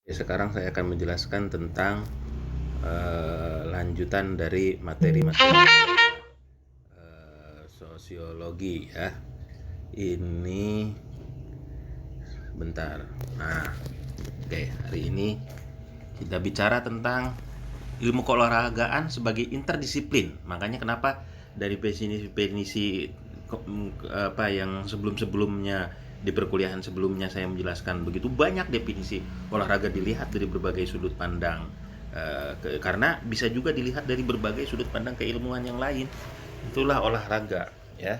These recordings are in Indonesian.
Sekarang saya akan menjelaskan tentang lanjutan dari materi-materi sosiologi ya. Ini bentar. Nah, oke, hari ini kita bicara tentang ilmu keolahragaan sebagai interdisiplin. Makanya kenapa dari definisi apa yang sebelum-sebelumnya di perkuliahan sebelumnya saya menjelaskan begitu banyak definisi olahraga dilihat dari berbagai sudut pandang. Karena bisa juga dilihat dari berbagai sudut pandang keilmuan yang lain. Itulah olahraga ya.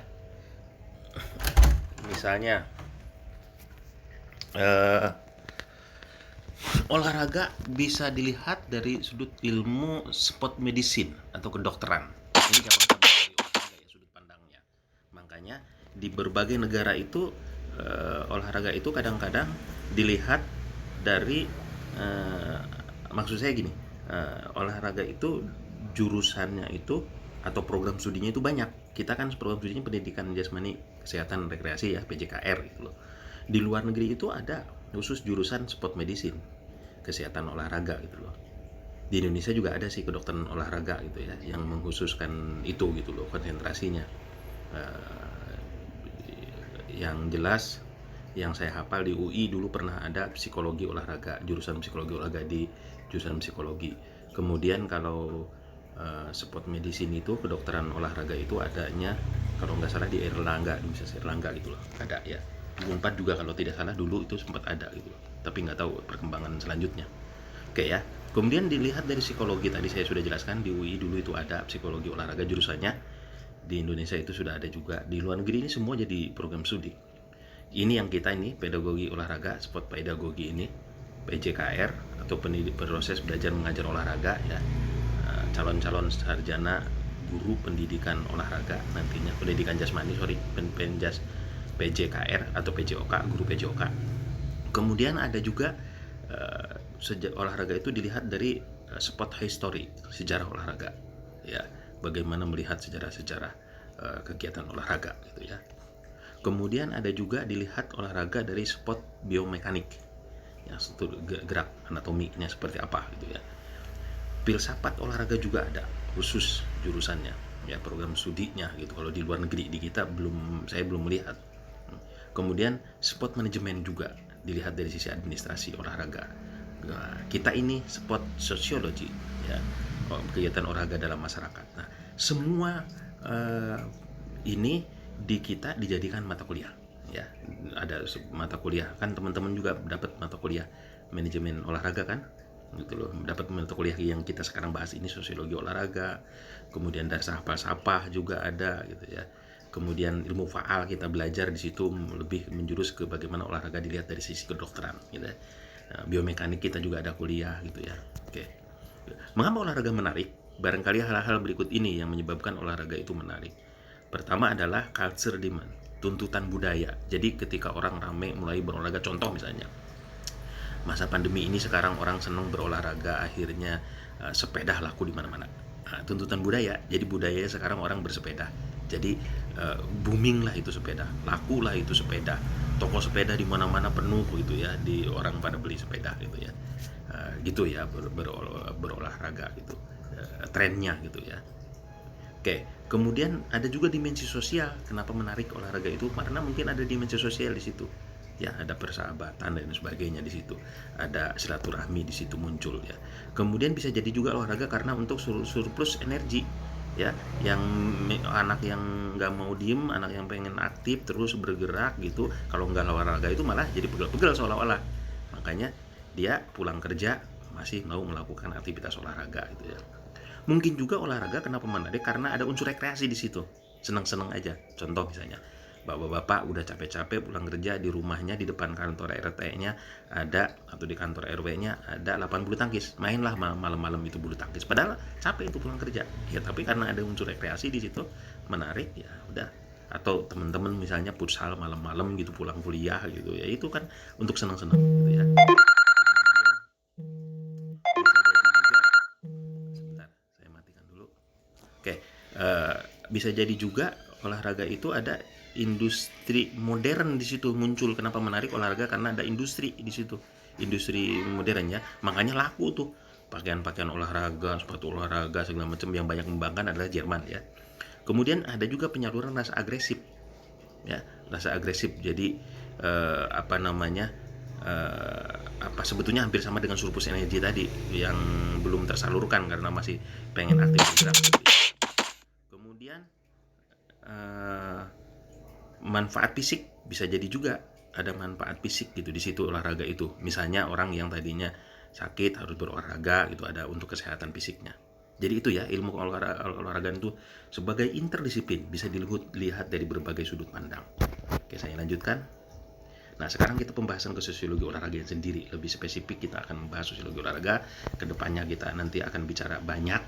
Misalnya eh, olahraga bisa dilihat dari sudut ilmu sport medicine atau kedokteran. Ini cabang-cabang dari olahraga ya sudut pandangnya. Makanya di berbagai negara itu olahraga itu kadang-kadang dilihat dari eh, maksud saya gini, olahraga itu jurusannya itu atau program studinya itu banyak. Kita kan program studinya pendidikan jasmani kesehatan rekreasi ya, PJKR gitu loh. Di luar negeri itu ada khusus jurusan sport medicine, kesehatan olahraga gitu loh. Di Indonesia juga ada sih kedokteran olahraga gitu ya, yang mengkhususkan itu gitu loh konsentrasinya. Eh, yang jelas yang saya hafal di UI dulu pernah ada psikologi olahraga, jurusan psikologi olahraga di jurusan psikologi. Kemudian kalau sport medicine itu kedokteran olahraga itu adanya kalau nggak salah di Erlangga, di Universitas Erlangga gitu loh, ada ya. Di Unpad juga kalau tidak salah dulu itu sempat ada gitu loh. Tapi nggak tahu perkembangan selanjutnya. Oke ya. Kemudian dilihat dari psikologi tadi saya sudah jelaskan di UI dulu itu ada psikologi olahraga jurusannya. Di Indonesia itu sudah ada juga. Di luar negeri ini semua jadi program studi. Ini yang kita ini pedagogi olahraga, sport pedagogi ini PJKR atau proses belajar mengajar olahraga ya. Calon-calon sarjana guru pendidikan olahraga nantinya pendidikan jasmani penjas PJKR atau PJOK guru PJOK. Kemudian ada juga olahraga itu dilihat dari sport history sejarah olahraga ya, bagaimana melihat sejarah-sejarah kegiatan olahraga gitu ya. Kemudian ada juga dilihat olahraga dari sport biomekanik, yang gerak anatominya seperti apa gitu ya. Filsafat olahraga juga ada khusus jurusannya ya, program studinya gitu. Kalau di luar negeri, di kita saya belum melihat. Kemudian sport manajemen juga dilihat dari sisi administrasi olahraga. Nah, kita ini sport sociology ya, kegiatan olahraga dalam masyarakat. Nah, semua eh, ini di kita dijadikan mata kuliah ya. Ada mata kuliah kan, teman-teman juga dapat mata kuliah manajemen olahraga kan gitu loh, dapat mata kuliah yang kita sekarang bahas ini sosiologi olahraga. Kemudian dasar sapah juga ada gitu ya. Kemudian ilmu faal kita belajar di situ lebih menjurus ke bagaimana olahraga dilihat dari sisi kedokteran gitu ya. Nah, biomekanik kita juga ada kuliah gitu ya. Oke. Mengapa olahraga menarik? Barangkali hal-hal berikut ini yang menyebabkan olahraga itu menarik. Pertama adalah culture demand, tuntutan budaya. Jadi ketika orang ramai mulai berolahraga, contoh misalnya masa pandemi ini sekarang orang senang berolahraga, akhirnya sepeda laku di mana-mana. Tuntutan budaya, jadi budaya sekarang orang bersepeda. Jadi booming lah itu sepeda, laku lah itu sepeda. Toko sepeda di mana-mana penuh gitu ya, di orang pada beli sepeda gitu ya. Gitu ya berolahraga gitu. Trennya gitu ya. Oke, kemudian ada juga dimensi sosial. Kenapa menarik olahraga itu? Karena mungkin ada dimensi sosial di situ. Ya, ada persahabatan dan sebagainya di situ. Ada silaturahmi di situ muncul ya. Kemudian bisa jadi juga olahraga karena untuk surplus energi ya, yang anak yang nggak mau diem, anak yang pengen aktif terus bergerak gitu, kalau nggak olahraga itu malah jadi pegel-pegel seolah-olah. Makanya dia pulang kerja masih mau melakukan aktivitas olahraga gitu ya. Mungkin juga olahraga kenapa menarik karena ada unsur rekreasi di situ. Senang-senang aja. Contoh misalnya, bapak-bapak udah capek-capek pulang kerja, di rumahnya di depan kantor RT-nya ada, atau di kantor RW-nya ada lapangan bulu tangkis. Mainlah malam-malam itu bulu tangkis. Padahal capek itu pulang kerja. Ya tapi karena ada unsur rekreasi di situ menarik ya udah. Atau teman-teman misalnya futsal malam-malam gitu pulang kuliah gitu ya, itu kan untuk senang-senang gitu ya. Sebentar, saya matikan dulu. Oke, bisa jadi juga olahraga itu ada industri modern di situ muncul. Kenapa menarik olahraga? Karena ada industri di situ. industri modern ya. Makanya laku tuh pakaian-pakaian olahraga, sepatu olahraga segala macam yang banyak mengembangkan adalah Jerman ya. Kemudian ada juga penyaluran rasa agresif ya, rasa agresif. Jadi apa namanya, apa sebetulnya hampir sama dengan surplus energi tadi yang belum tersalurkan karena masih pengen aktif bergerak gitu ya. Kemudian manfaat fisik bisa jadi juga ada manfaat fisik gitu di situ olahraga itu. Misalnya orang yang tadinya sakit harus berolahraga gitu, ada untuk kesehatan fisiknya. Jadi itu ya, ilmu olahraga itu sebagai interdisiplin bisa dilihat dari berbagai sudut pandang. Oke, saya lanjutkan. Nah, sekarang kita pembahasan ke sosiologi olahraga yang sendiri. Lebih spesifik kita akan membahas sosiologi olahraga. Kedepannya kita nanti akan bicara banyak.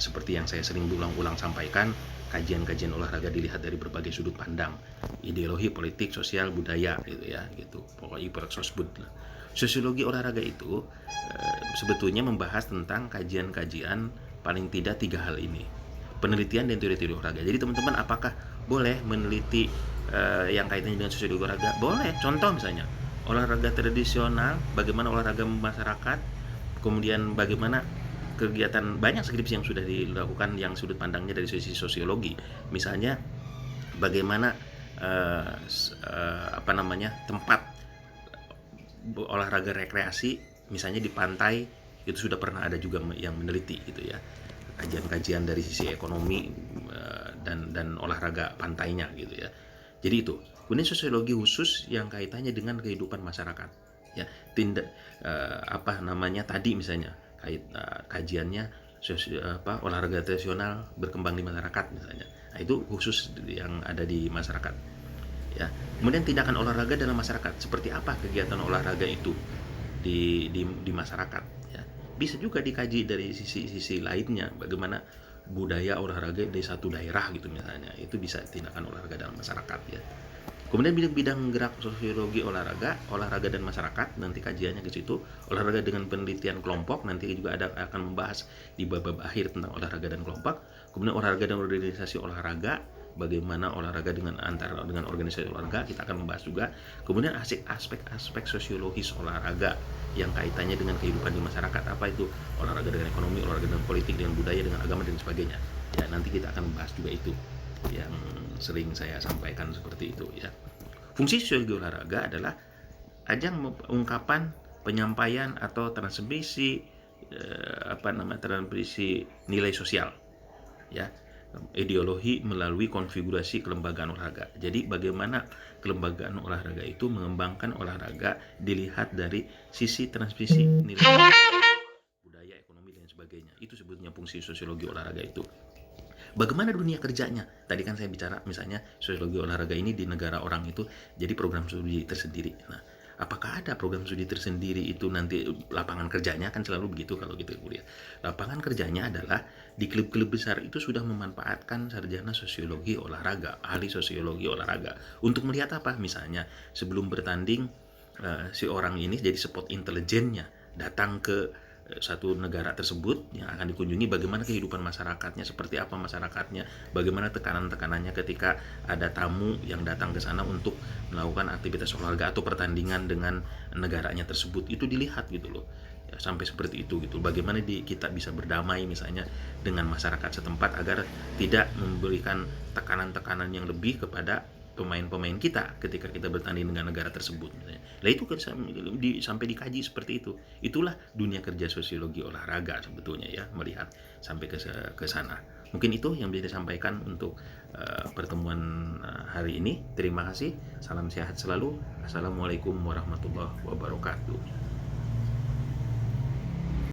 Seperti yang saya sering berulang-ulang sampaikan, kajian-kajian olahraga dilihat dari berbagai sudut pandang. Ideologi, politik, sosial, budaya gitu ya, gitu. Pokoknya ibarat-sosbud. Sosiologi olahraga itu sebetulnya membahas tentang kajian-kajian paling tidak 3 hal ini. Penelitian dan teori-teori olahraga. Jadi teman-teman apakah boleh meneliti yang kaitannya dengan sosiologi olahraga? Boleh. Contoh misalnya olahraga tradisional, bagaimana olahraga masyarakat, kemudian bagaimana kegiatan, banyak skripsi yang sudah dilakukan yang sudut pandangnya dari sisi sosiologi. Misalnya bagaimana apa namanya, tempat olahraga rekreasi misalnya di pantai, itu sudah pernah ada juga yang meneliti gitu ya, kajian-kajian dari sisi ekonomi dan olahraga pantainya gitu ya. Jadi itu. Kemudian sosiologi khusus yang kaitannya dengan kehidupan masyarakat ya, tindak apa namanya tadi misalnya kajiannya olahraga tradisional berkembang di masyarakat misalnya. Nah, itu khusus yang ada di masyarakat ya. Kemudian tindakan olahraga dalam masyarakat, seperti apa kegiatan olahraga itu di masyarakat ya. Bisa juga dikaji dari sisi lainnya, bagaimana budaya olahraga di satu daerah gitu misalnya, itu bisa tindakan olahraga dalam masyarakat ya. Kemudian bidang gerak sosiologi olahraga dan masyarakat, nanti kajiannya ke situ. Olahraga dengan penelitian kelompok, nanti juga akan membahas di bab akhir tentang olahraga dan kelompok. Kemudian olahraga dan organisasi olahraga, bagaimana olahraga dengan organisasi olahraga, kita akan membahas juga. Kemudian aspek sosiologis olahraga yang kaitannya dengan kehidupan di masyarakat, apa itu olahraga dengan ekonomi, olahraga dengan politik, dengan budaya, dengan agama dan sebagainya ya. Nanti kita akan membahas juga itu yang sering saya sampaikan seperti itu ya. Fungsi sosiologi olahraga adalah ajang ungkapan, penyampaian atau transmisi transmisi nilai sosial ya, ideologi melalui konfigurasi kelembagaan olahraga. Jadi bagaimana kelembagaan olahraga itu mengembangkan olahraga dilihat dari sisi transmisi nilai budaya, ekonomi dan sebagainya. Itu sebetulnya fungsi sosiologi olahraga itu. Bagaimana dunia kerjanya? Tadi kan saya bicara misalnya sosiologi olahraga ini di negara orang itu jadi program studi tersendiri. Nah, apakah ada program studi tersendiri itu nanti lapangan kerjanya? Kan selalu begitu kalau kita kuliah. Lapangan kerjanya adalah di klub-klub besar itu sudah memanfaatkan sarjana sosiologi olahraga, ahli sosiologi olahraga. Untuk melihat apa? Misalnya sebelum bertanding si orang ini jadi spot intelijennya datang ke satu negara tersebut yang akan dikunjungi, bagaimana kehidupan masyarakatnya, seperti apa masyarakatnya, bagaimana tekanan-tekanannya ketika ada tamu yang datang ke sana untuk melakukan aktivitas olahraga atau pertandingan dengan negaranya tersebut, itu dilihat gitu loh ya, sampai seperti itu gitu. Bagaimana kita bisa berdamai misalnya dengan masyarakat setempat agar tidak memberikan tekanan-tekanan yang lebih kepada pemain-pemain kita ketika kita bertanding dengan negara tersebut. Nah itu kan sampai dikaji seperti itu. Itulah dunia kerja sosiologi olahraga sebetulnya ya, melihat sampai ke sana. Mungkin itu yang bisa disampaikan untuk pertemuan hari ini. Terima kasih. Salam sehat selalu. Assalamualaikum warahmatullahi wabarakatuh.